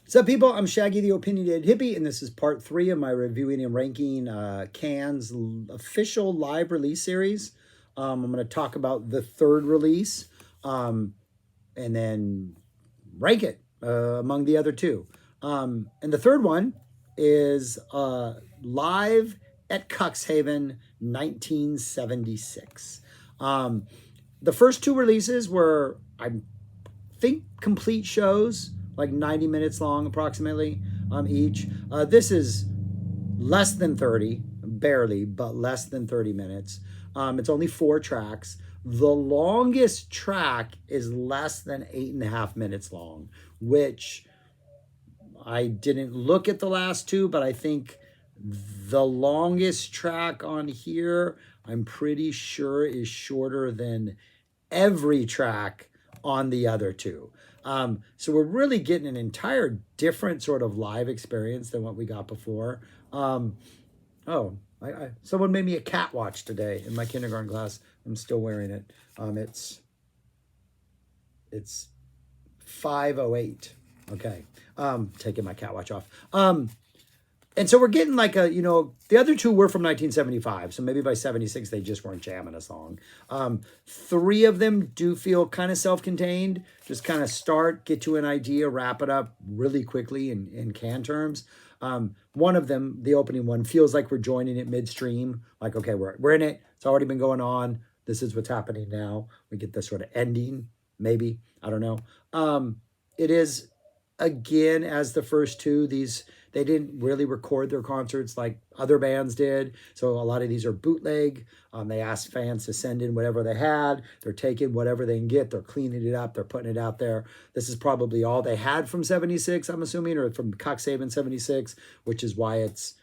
What's up, people? I'm Shaggy the Opinionated Hippie, and this is part 3 of my reviewing and ranking Cannes official live release series. I'm going to talk about the third release and then rank it among the other two. And the third one is Live at Cuxhaven 1976. The first two releases were, I think, complete shows, like 90 minutes long approximately each. This is less than 30, barely, but less than 30 minutes. It's only 4 tracks. The longest track is less than 8.5 minutes long, which I didn't look at the last two, but I think the longest track on here, I'm pretty sure, is shorter than every track on the other two. So we're really getting an entire different sort of live experience than what we got before. Someone made me a cat watch today in my kindergarten class. I'm still wearing it. It's 5:08. Okay. Taking my cat watch off. And so we're getting like the other two were from 1975. So maybe by 76, they just weren't jamming a song. 3 of them do feel kind of self-contained. Just kind of start, get to an idea, wrap it up really quickly in can terms. One of them, the opening one, feels like we're joining it midstream. Like, okay, we're in it. It's already been going on. This is what's happening now. We get this sort of ending, maybe. I don't know. It is, again, as the first two, they didn't really record their concerts like other bands did. So a lot of these are bootleg. They asked fans to send in whatever they had. They're taking whatever they can get. They're cleaning it up. They're putting it out there. This is probably all they had from 76, I'm assuming, or from Cuxhaven 76, which is why it's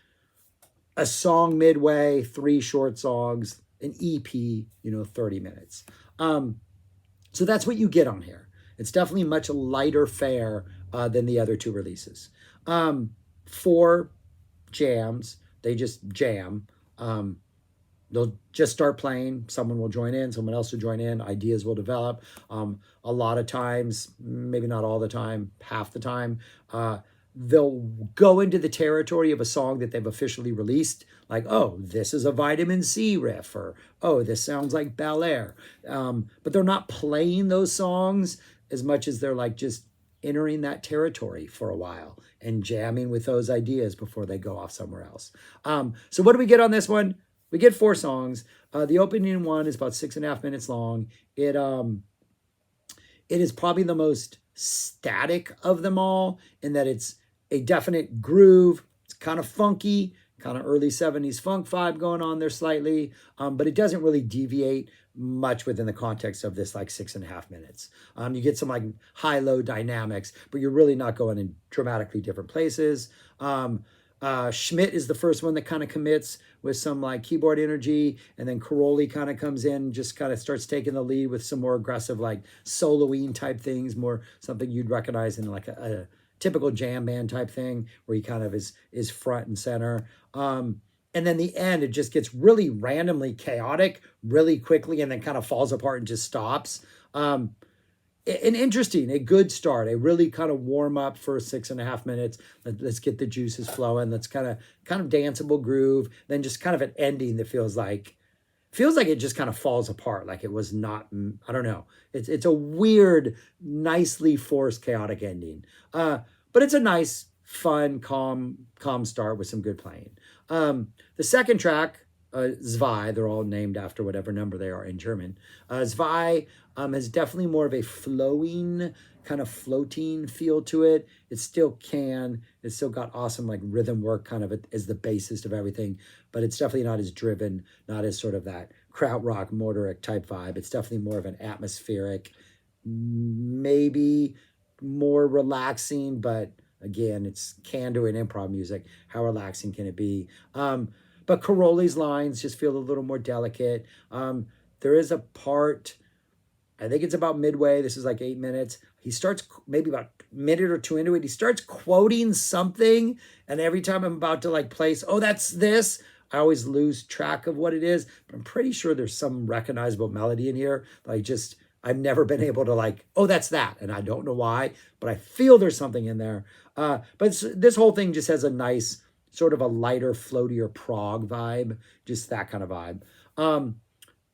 a song midway, 3 short songs, an EP, 30 minutes. So that's what you get on here. It's definitely much lighter fare than the other 2 releases. 4 jams. They just jam. They'll just start playing. Someone will join in. Someone else will join in. Ideas will develop. A lot of times, maybe not all the time, half the time, they'll go into the territory of a song that they've officially released. Like, oh, this is a Vitamin C riff, or, oh, this sounds like Bel Air. But they're not playing those songs as much as they're like just entering that territory for a while and jamming with those ideas before they go off somewhere else. So what do we get on this one? We get 4 songs. The opening one is about 6.5 minutes long. It is probably the most static of them all in that it's a definite groove. It's kind of funky, kind of early 70s funk vibe going on there slightly, but it doesn't really deviate much within the context of this like 6.5 minutes. You get some like high-low dynamics, but you're really not going in dramatically different places. Schmidt is the first one that kind of commits with some like keyboard energy, and then Caroli kind of comes in, just kind of starts taking the lead with some more aggressive like soloing type things, more something you'd recognize in like a typical jam band type thing where he kind of is front and center. And then the end, it just gets really randomly chaotic really quickly and then kind of falls apart and just stops. An interesting, a good start, a really kind of warm up for 6.5 minutes. Let's get the juices flowing. Let's kind of danceable groove. Then just kind of an ending that feels like it just kind of falls apart. Like it was not, I don't know. It's a weird, nicely forced, chaotic ending. But it's a nice, fun, calm start with some good playing. The second track, Zwei, they're all named after whatever number they are in German. Zwei has definitely more of a flowing, kind of floating feel to it. It's still it's still got awesome like rhythm work kind of as the bassist of everything, but it's definitely not as driven, not as sort of that krautrock, Motorik type vibe. It's definitely more of an atmospheric, maybe more relaxing, but again, it's can do an improv music. How relaxing can it be? But Caroli's lines just feel a little more delicate. There is a part, I think it's about midway. This is like 8 minutes. He starts maybe about a minute or 2 into it. He starts quoting something. And every time I'm about to like place, oh, that's this, I always lose track of what it is. But I'm pretty sure there's some recognizable melody in here. But I've never been able to like, oh, that's that. And I don't know why, but I feel there's something in there. But this whole thing just has a nice sort of a lighter, floatier prog vibe, just that kind of vibe.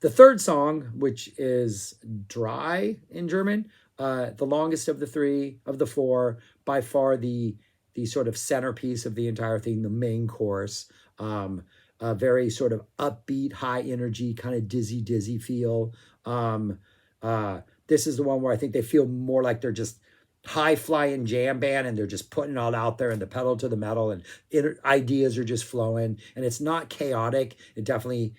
The third song, which is Dry in German, the longest of the three, of the four, by far the sort of centerpiece of the entire thing, the main chorus. A very sort of upbeat, high energy, kind of dizzy feel. Um, this is the one where I think they feel more like they're just high flying jam band and they're just putting it all out there and the pedal to the metal and ideas are just flowing and it's not chaotic. It definitely,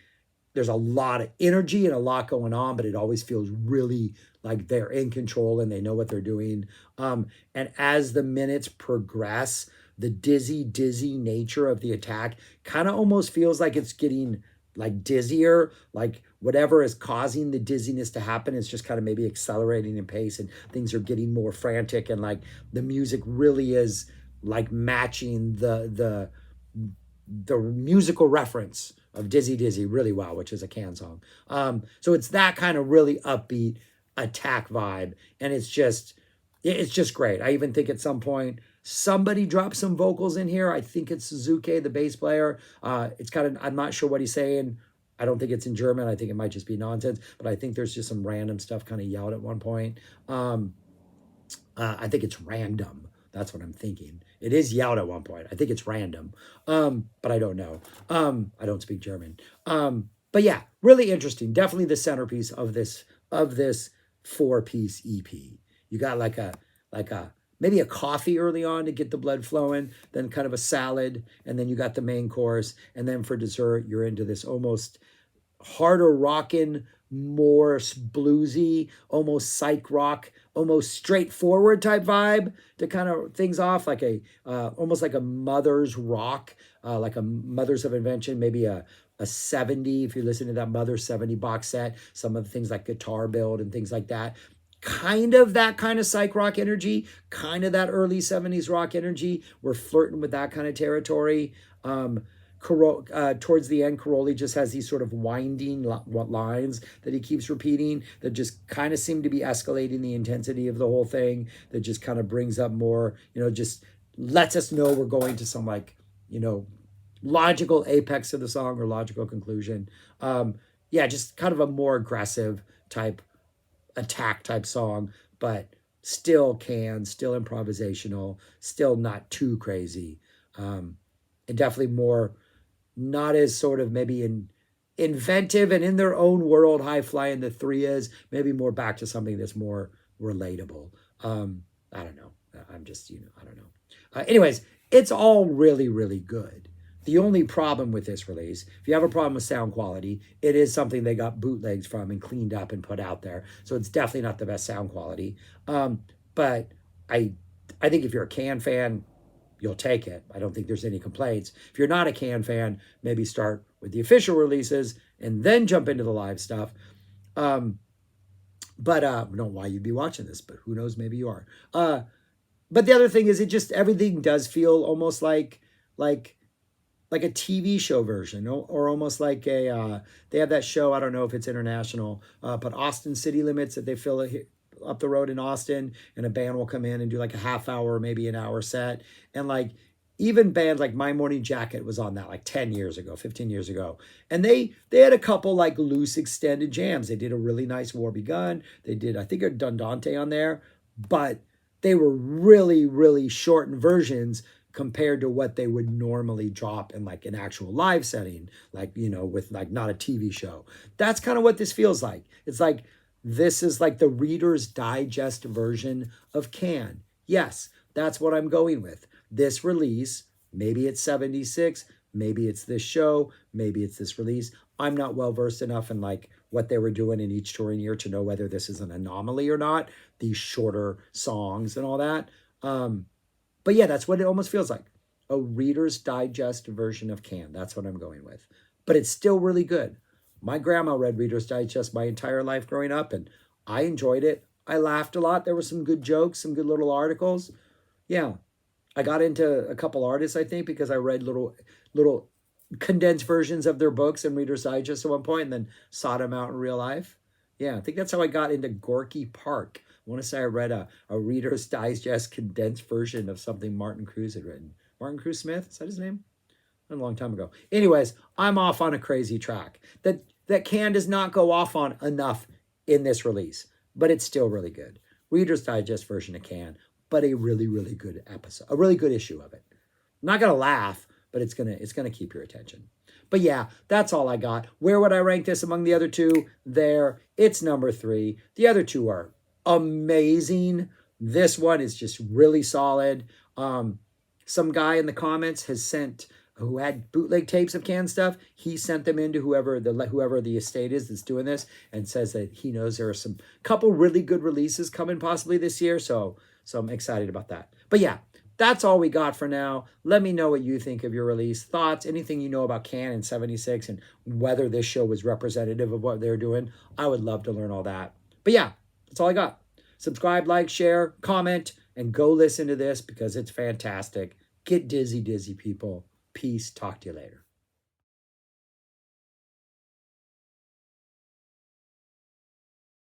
there's a lot of energy and a lot going on, but it always feels really like they're in control and they know what they're doing. And as the minutes progress, the dizzy nature of the attack kind of almost feels like it's getting like dizzier, like whatever is causing the dizziness to happen is just kind of maybe accelerating in pace and things are getting more frantic and like the music really is like matching the musical reference of Dizzy really well, which is a Can song. So it's that kind of really upbeat attack vibe, and it's just great. I even think at some point somebody dropped some vocals in here. I think it's Suzuki, the bass player. It's kind of, I'm not sure what he's saying. I don't think it's in German. I think it might just be nonsense, but I think there's just some random stuff kind of yelled at one point. I think it's random. That's what I'm thinking. It is yelled at one point. I think it's random. But I don't know. I don't speak German. But yeah, really interesting. Definitely the centerpiece of this 4-piece EP. You got like a maybe a coffee early on to get the blood flowing, then kind of a salad, and then you got the main course, and then for dessert you're into this almost harder rockin', more bluesy, almost psych rock, almost straightforward type vibe to kind of things off, like a almost like a Mother's rock, like a Mothers of Invention, maybe a 70, if you listen to that Mother 70 box set, some of the things like Guitar Build and things like that. Kind of that kind of psych rock energy, kind of that early 70s rock energy. We're flirting with that kind of territory. Towards the end, Caroli just has these sort of winding lines that he keeps repeating that just kind of seem to be escalating the intensity of the whole thing, that just kind of brings up more, just lets us know we're going to some like, logical apex of the song or logical conclusion. Yeah, just kind of a more aggressive type attack type song, but still still improvisational, still not too crazy. And definitely more, not as sort of maybe inventive and in their own world, high flying the three is, maybe more back to something that's more relatable. I don't know. I'm just, I don't know. Anyways, it's all really good. The only problem with this release, if you have a problem with sound quality, it is something they got bootlegs from and cleaned up and put out there. So it's definitely not the best sound quality. But I think if you're a Can fan, you'll take it. I don't think there's any complaints. If you're not a Can fan, maybe start with the official releases and then jump into the live stuff. But I don't know why you'd be watching this, but who knows, maybe you are. But the other thing is, it just, everything does feel almost like a TV show version, or almost like they have that show, I don't know if it's international, but Austin City Limits, that they fill up the road in Austin, and a band will come in and do like a half hour, maybe an hour set. And like even bands like My Morning Jacket was on that like 10 years ago, 15 years ago. And they had a couple like loose extended jams. They did a really nice War Begun. They did, I think, a Dundante on there, but they were really shortened versions compared to what they would normally drop in like an actual live setting, like, with like not a TV show. That's kind of what this feels like. It's like, this is like the Reader's Digest version of Can. Yes, that's what I'm going with. This release, maybe it's 76, maybe it's this show, maybe it's this release. I'm not well versed enough in like what they were doing in each touring year to know whether this is an anomaly or not, these shorter songs and all that. But yeah, that's what it almost feels like. A Reader's Digest version of Can. That's what I'm going with. But it's still really good. My grandma read Reader's Digest my entire life growing up, and I enjoyed it. I laughed a lot. There were some good jokes, some good little articles. Yeah. I got into a couple artists, I think, because I read little condensed versions of their books in Reader's Digest at one point and then sought them out in real life. Yeah, I think that's how I got into Gorky Park. I want to say I read a Reader's Digest condensed version of something Martin Cruz had written. Martin Cruz Smith, is that his name? A long time ago. Anyways, I'm off on a crazy track that Can does not go off on enough in this release, but it's still really good. Reader's Digest version of Can, but a really, really good episode, a really good issue of it. I'm not gonna laugh, but it's gonna keep your attention. But yeah, that's all I got. Where would I rank this among the other two? There, it's number 3. The other two are amazing. This one is just really solid. Some guy in the comments has sent who had bootleg tapes of Can stuff. He sent them into whoever the estate is that's doing this, and says that he knows there are some couple really good releases coming possibly this year. So I'm excited about that. But yeah, that's all we got for now. Let me know what you think of your release, thoughts, anything you know about Can in 76 and whether this show was representative of what they're doing. I would love to learn all that. But yeah, that's all I got. Subscribe, like, share, comment, and go listen to this because it's fantastic. Get dizzy, people. Peace. Talk to you later.